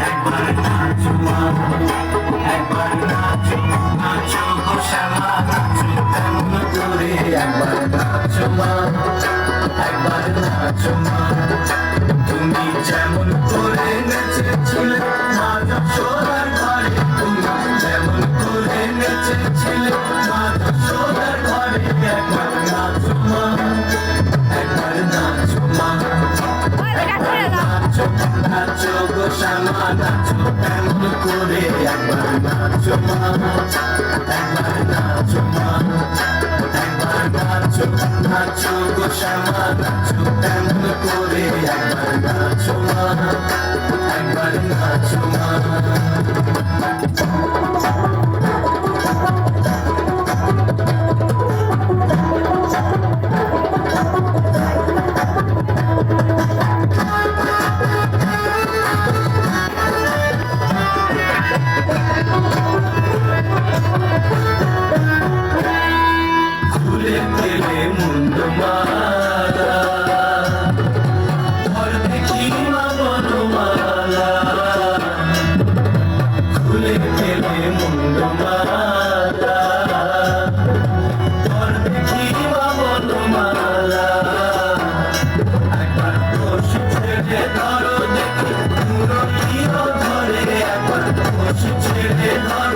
একবার নাচো মা, একবার নাচো, নাচো গো শ্যামা নাচো কেমন করে, একবার নাচো মা, একবার নাচো মা। তুমি যেমন করে নেচেছিলে মা যশোদার ঘরে, তুমি যেমন করে নেচেছিলে মা যশোদার ঘরে, একবার নাচো মা, একবার নাচো মা। নাচো গো শ্যামা নাচো কেমন করে, একবার নাচো মা, একবার নাচো মা, একবার নাচো, নাচো গো শ্যামা নাচো কেমন করে, একবার নাচো মা, একবার নাচো মা। খুলে গেলে মুন্ড মালা, ঘর দেখি মা বনমালা, খুলে গেলে মুন্ড মালা, ঘর দেখি মা বনমালা। একবার বসে ছেড়ে ধরো দেখি মুরলিও ধরে, একবার বসে ছেড়ে ধরো